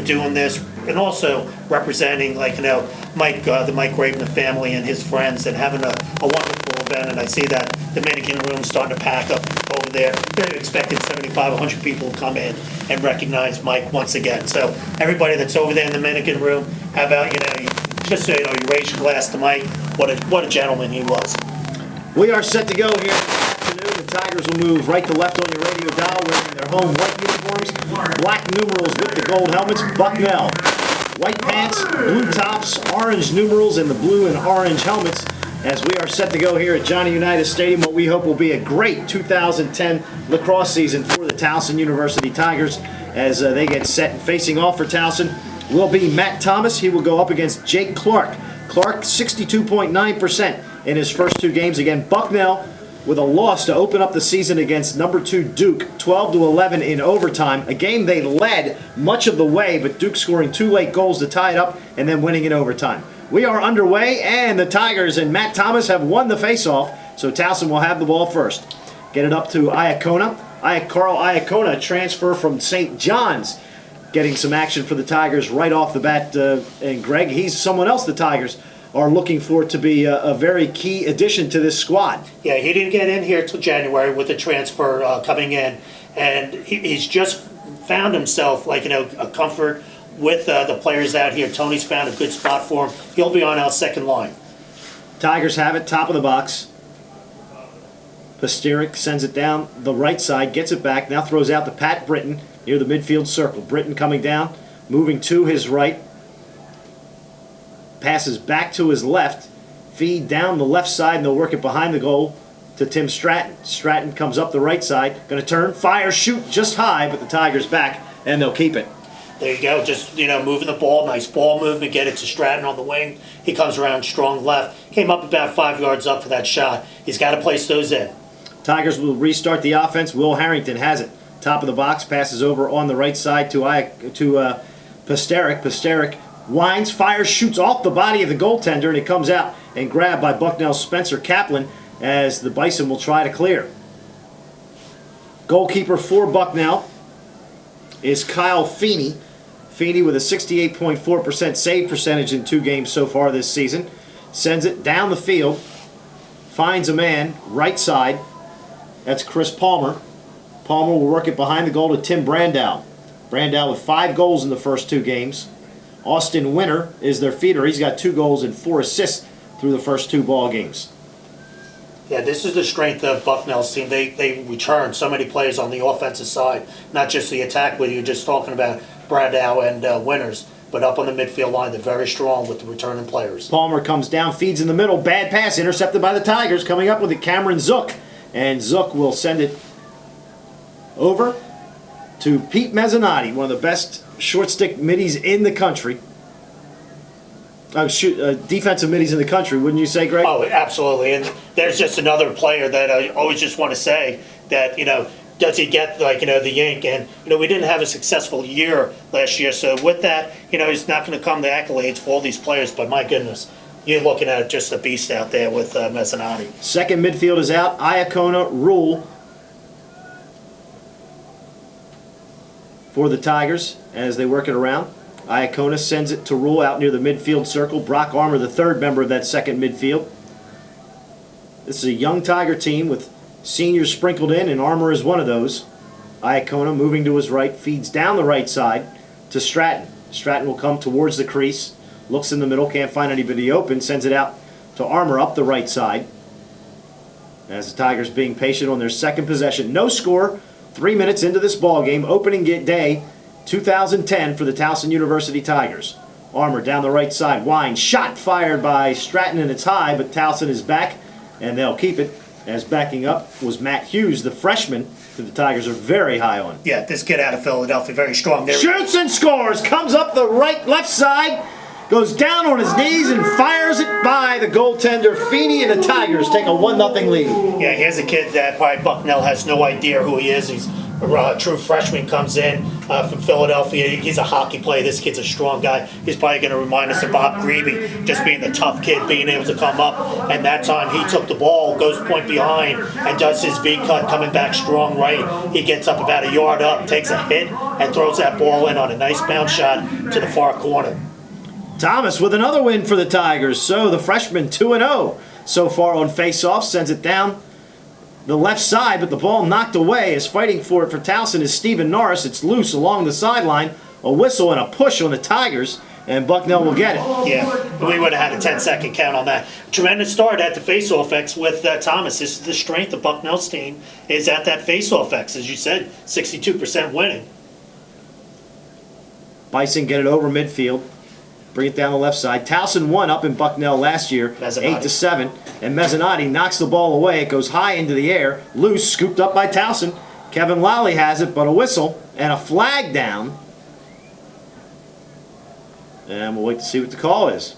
doing this, and also representing, like, Mike, the Mike Graveman family and his friends, and having a wonderful event. And I see that Dominican room starting to pack up over there. They're expecting 75, 100 people to come in and recognize Mike once again. So everybody that's over there in the Dominican room, how about, just so you raise your glass to Mike. What a gentleman he was. We are set to go here this afternoon. The Tigers will move right to left on your radio dial, wearing their home white uniforms, black numerals with the gold helmets, Bucknell. White pants, blue tops, orange numerals, and the blue and orange helmets, as we are set to go here at Johnny Unitas Stadium, what we hope will be a great 2010 lacrosse season for the Towson University Tigers, as they get set. Facing off for Towson will be Matt Thomas. He will go up against Jake Clark. Clark 62.9% in his first two games. Again, Bucknell with a loss to open up the season against number 2 Duke, 12-11 in overtime. A game they led much of the way, but Duke scoring 2 late goals to tie it up and then winning in overtime. We are underway, and the Tigers and Matt Thomas have won the faceoff, so Towson will have the ball first. Get it up to Iacona. Carl Iacona, transfer from St. John's, getting some action for the Tigers right off the bat. And Greg, he's someone else the Tigers are looking for to be a very key addition to this squad. Yeah, he didn't get in here till January with the transfer coming in, and he's just found himself, like, a comfort with the players out here. Tony's found a good spot for him. He'll be on our second line. Tigers have it, top of the box. Pasterik sends it down the right side, gets it back, now throws out to Pat Britton near the midfield circle. Britton coming down, moving to his right. Passes back to his left, feed down the left side, and they'll work it behind the goal to Tim Stratton. Stratton comes up the right side, going to turn, fire, shoot just high, but the Tigers back, and they'll keep it. There you go, just, moving the ball, nice ball movement, get it to Stratton on the wing. He comes around strong left, came up about 5 yards up for that shot. He's got to place those in. Tigers will restart the offense. Will Harrington has it. Top of the box, passes over on the right side to Pasterik. Pasterik winds, fires, shoots off the body of the goaltender, and it comes out and grabbed by Bucknell's Spencer Kaplan as the Bison will try to clear. Goalkeeper for Bucknell is Kyle Feeney. Feeney with a 68.4% save percentage in 2 games so far this season. Sends it down the field, finds a man, right side. That's Chris Palmer. Palmer will work it behind the goal to Tim Brandow. Brandow with 5 goals in the first 2 games. Austin Winter is their feeder. He's got 2 goals and 4 assists through the first 2 ball games. Yeah, this is the strength of Bucknell's team. They return so many players on the offensive side, not just the attack, where you're just talking about Brandow and Winters, but up on the midfield line. They're very strong with the returning players. Palmer comes down, feeds in the middle. Bad pass, intercepted by the Tigers. Coming up with it, Cameron Zook. And Zook will send it over to Pete Mezzanotte, one of the best short stick middies in the country. Defensive middies in the country, wouldn't you say, Greg? Oh, absolutely. And there's just another player that I always just want to say that, does he get, the yank? And, we didn't have a successful year last year. So with that, he's not going to come the accolades for all these players. But my goodness, you're looking at just a beast out there with Mezzanotte. Second midfield is out. Iacona, Rule for the Tigers as they work it around. Iacona sends it to Rule out near the midfield circle. Brock Armour, the third member of that second midfield. This is a young Tiger team with seniors sprinkled in, and Armour is one of those. Iacona moving to his right, feeds down the right side to Stratton. Stratton will come towards the crease, looks in the middle, can't find anybody open, sends it out to Armour up the right side. As the Tigers being patient on their second possession. No score, 3 minutes into this ball game, opening day 2010 for the Towson University Tigers. Armour down the right side, winds, shot fired by Stratton, and it's high, but Towson is back, and they'll keep it. As backing up was Matt Hughes, the freshman, who the Tigers are very high on. Yeah, this kid out of Philadelphia, very strong. There shoots and scores, comes up the left side, goes down on his knees and fires it by the goaltender. Feeney and the Tigers take a 1-0 lead. Yeah, here's a kid that probably Bucknell has no idea who he is. He's true freshman comes in from Philadelphia. He's a hockey player. This kid's a strong guy. He's probably going to remind us of Bob Grebe, just being the tough kid, being able to come up. And that time he took the ball, goes point behind, and does his V-cut, coming back strong right. He gets up about a yard up, takes a hit, and throws that ball in on a nice bounce shot to the far corner. Thomas with another win for the Tigers. So the freshman 2-0 so far on face-off, sends it down the left side, but the ball knocked away. Is fighting for it for Towson is Stephen Norris. It's loose along the sideline. A whistle and a push on the Tigers, and Bucknell will get it. Yeah, we would have had a 10-second count on that. Tremendous start at the face-off X with Thomas. This is the strength of Bucknell's team, is at that face-off X. As you said, 62% winning. Bison get it over midfield. Bring it down the left side. Towson won up in Bucknell last year, 8-7. And Mezzanotte knocks the ball away. It goes high into the air. Loose, scooped up by Towson. Kevin Lally has it, but a whistle and a flag down. And we'll wait to see what the call is.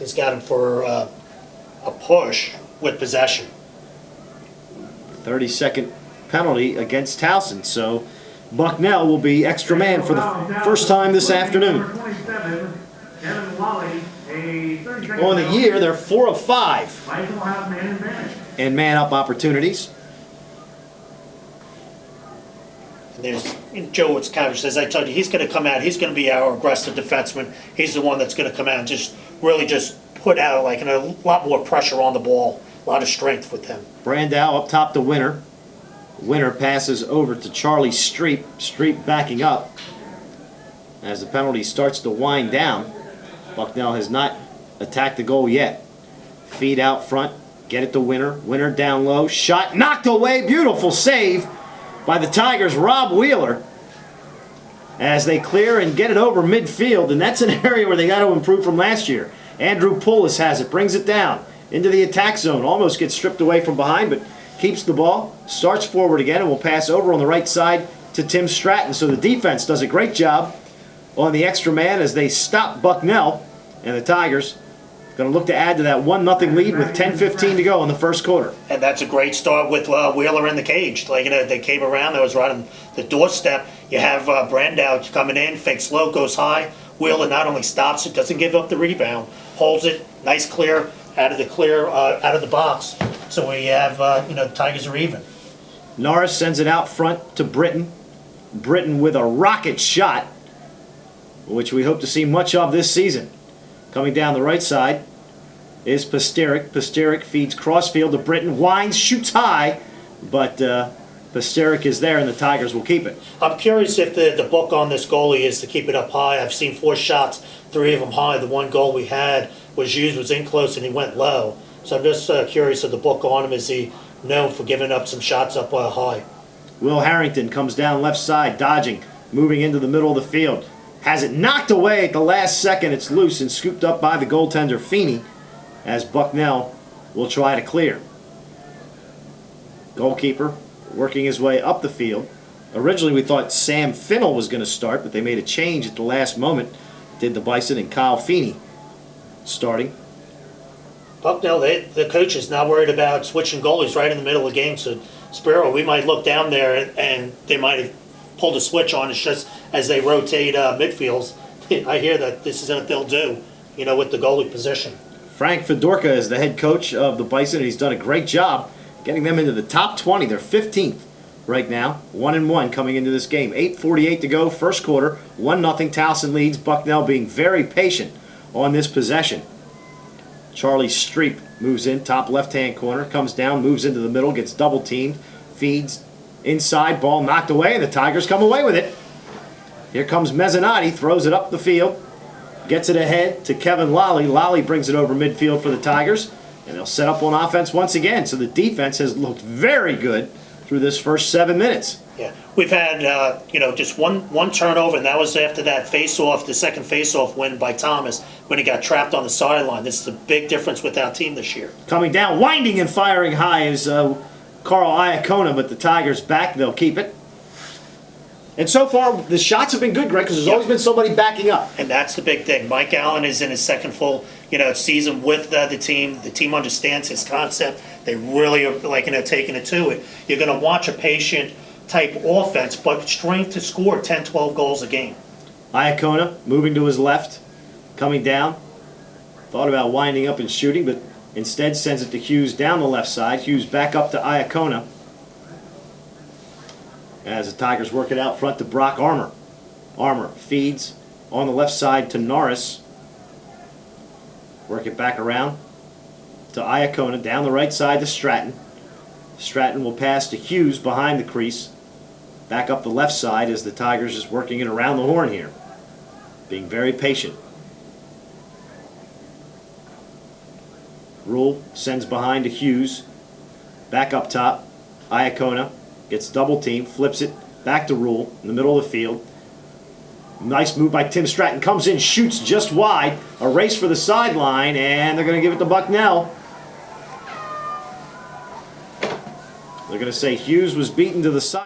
He's got him for a push with possession. 30-second penalty against Towson. So Bucknell will be extra man for the first time this afternoon. On the year, they're 4 of 5 in man-up opportunities. And there's Joe Witzkowicz, as I told you, he's going to come out. He's going to be our aggressive defenseman. He's the one that's going to come out and just really just put out like a lot more pressure on the ball, a lot of strength with him. Brandow up top to Winter. Winter passes over to Charlie Streep. Streep backing up as the penalty starts to wind down. Bucknell has not attacked the goal yet. Feed out front. Get it to Winter. Winter down low. Shot knocked away. Beautiful save by the Tigers' Rob Wheeler as they clear and get it over midfield. And that's an area where they got to improve from last year. Andrew Poulos has it. Brings it down into the attack zone. Almost gets stripped away from behind, but keeps the ball, starts forward again, and will pass over on the right side to Tim Stratton. So the defense does a great job on the extra man as they stop Bucknell, and the Tigers going to look to add to that 1-0 lead with 10:15 to go in the first quarter. And that's a great start with Wheeler in the cage. Like, they came around, that was right on the doorstep. You have Brandow coming in, fakes low, goes high. Wheeler not only stops it, doesn't give up the rebound, holds it, nice clear, out of the box. So we have, the Tigers are even. Norris sends it out front to Britton. Britton with a rocket shot, which we hope to see much of this season. Coming down the right side is Pasteric. Pasteric feeds crossfield to Britton. Winds, shoots high, but Pasteric is there and the Tigers will keep it. I'm curious if the book on this goalie is to keep it up high. I've seen 4 shots, 3 of them high. The one goal we had was in close and he went low. So I'm just curious of the book on him. Is he known for giving up some shots up high? Will Harrington comes down left side, dodging, moving into the middle of the field. Has it knocked away at the last second. It's loose and scooped up by the goaltender Feeney as Bucknell will try to clear. Goalkeeper working his way up the field. Originally we thought Sam Finnell was going to start, but they made a change at the last moment. Did the Bison, and Kyle Feeney starting. Bucknell, the coach is not worried about switching goalies right in the middle of the game. So, Spiro, we might look down there and they might have pulled a switch on. It's just as they rotate midfields. I hear that this is what they'll do, with the goalie position. Frank Fedorka is the head coach of the Bison, and he's done a great job getting them into the top 20. They're 15th right now, 1-1 coming into this game. 8:48 to go, first quarter, 1-0 Towson leads. Bucknell being very patient on this possession. Charlie Streep moves in, top left-hand corner, comes down, moves into the middle, gets double-teamed, feeds inside, ball knocked away, and the Tigers come away with it. Here comes Mezzanotte, throws it up the field, gets it ahead to Kevin Lally. Lally brings it over midfield for the Tigers, and they'll set up on offense once again. So the defense has looked very good through this first 7 minutes. Yeah, we've had just one turnover, and that was after that face-off, the second face-off win by Thomas when he got trapped on the sideline. This is a big difference with our team this year. Coming down, winding and firing high is Carl Iacona, but the Tigers back, they'll keep it. And so far, the shots have been good, Greg, because there's always been somebody backing up. And that's the big thing. Mike Allen is in his second full, season with the team. The team understands his concept. They really are, taking it to it. You're going to watch a patient type offense, but strength to score 10, 12 goals a game. Iacona moving to his left, coming down. Thought about winding up and shooting, but instead sends it to Hughes down the left side. Hughes back up to Iacona. As the Tigers work it out front to Brock Armour. Armour feeds on the left side to Norris. Work it back around to Iacona, down the right side to Stratton. Stratton will pass to Hughes behind the crease. Back up the left side as the Tigers is working it around the horn here. Being very patient. Rule sends behind to Hughes. Back up top. Iacona gets double teamed, flips it back to Rule in the middle of the field. Nice move by Tim Stratton. Comes in, shoots just wide. A race for the sideline, and they're going to give it to Bucknell. They're going to say Hughes was beaten to the side.